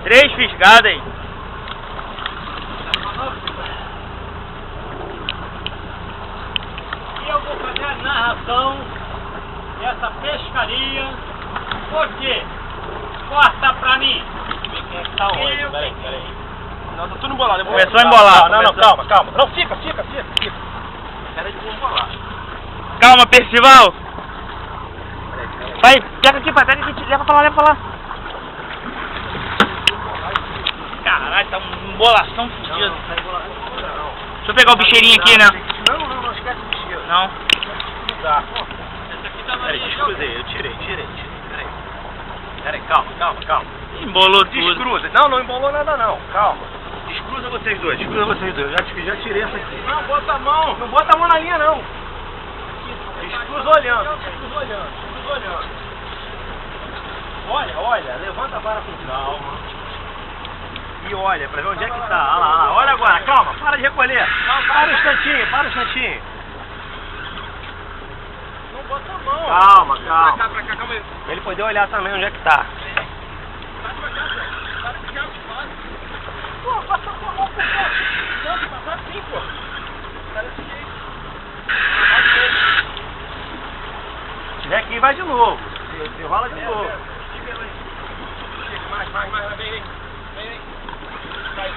3 fisgadas aí. E eu vou fazer a narração dessa pescaria. Por quê? Corta pra mim. Tá onde? Peraí. Não, tá tudo embolado. Começou a embolar. Não, calma. Não, fica. Pera de embolar. Calma, Percival. Vai, pega aqui, pai, leva pra lá. Caralho, tá uma embolação fodida. Não tá embolado não. Deixa eu pegar o bicheirinho aqui, né? Não, esquece o bicheiro. Não. Não dá. Essa aqui tá Peraí, descruzei, eu tirei. Peraí, calma. Embolou tudo. Descruza. Não embolou nada não, calma. Descruza vocês dois. Eu já tirei essa aqui. Não, bota a mão. Não bota a mão na linha não. Descruza olhando. Olha, levanta a vara com calma. E olha, pra ver onde é que tá. Olha lá. Olha agora, calma, para de recolher. Para um instantinho. Não bota a mão. Calma. Pra cá, calma aí. Pra ele poder olhar também onde é que tá. Sai devagar, Zé. Para de ficar fácil. Pô, passa a mão pro cara. Não, passar assim, pô. Cara, desse jeito. Se tiver aqui, vai de novo. Você rola de novo. Mais, vem. Vai,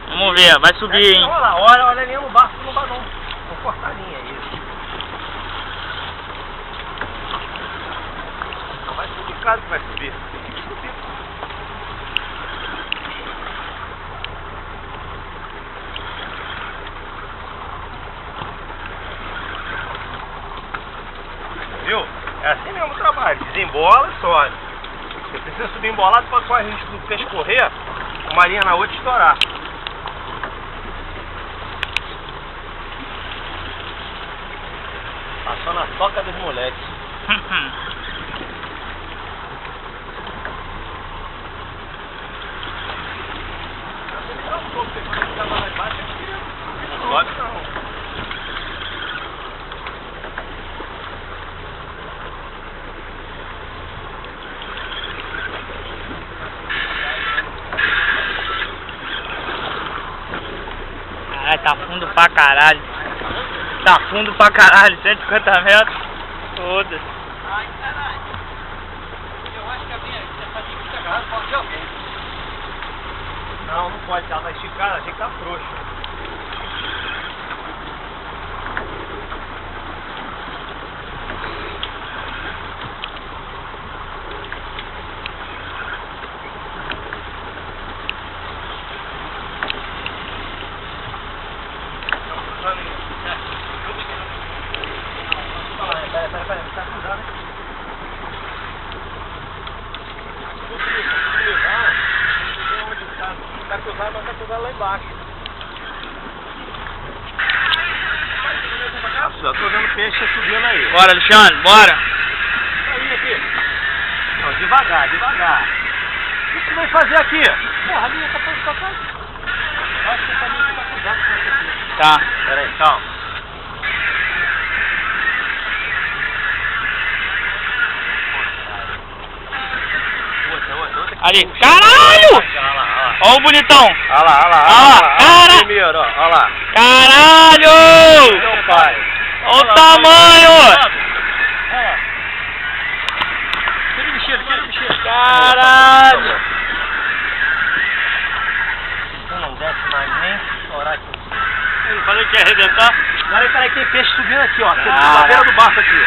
Vamos ver, vai subir, hein? Olha a linha no barco, não vai não. Vou cortar a linha aí. Não vai subir, claro que vai subir. Viu? É assim mesmo o trabalho. Desembola e sobe. Você precisa subir embolado para correr o risco do peixe correr, uma linha na outra e estourar. Passou na toca dos moleques. Não pode não. Caralho, tá fundo pra caralho. 150 metros. Foda-se. Ai, caralho. Eu acho que a minha linha fica agarrada pode de alguém. Não pode, ela vai esticar, ela tem que estar frouxa. Pera, tá cruzado, hein? Tá cruzado, mas tá cruzado lá embaixo. Eu tô vendo peixe subindo aí. Bora, Alexandre, bora. Aí, aqui. Não, devagar. O que você vai fazer aqui? Porra, a linha tá pra cá. Eu acho que essa linha tá cruzada com essa aqui. Tá. Pera aí, calma. Ali. Caralho! Ó o bonitão. Olha lá. Cara! Primeiro, ó. Olha lá. Caralho! Meu pai. Olha o tamanho! Tira o bicheiro. Caralho! Você não desce mais nem chorar aqui. Ele falou que ia arrebentar. Peraí, tem peixe subindo aqui, ó. Você tá na beira do barco aqui.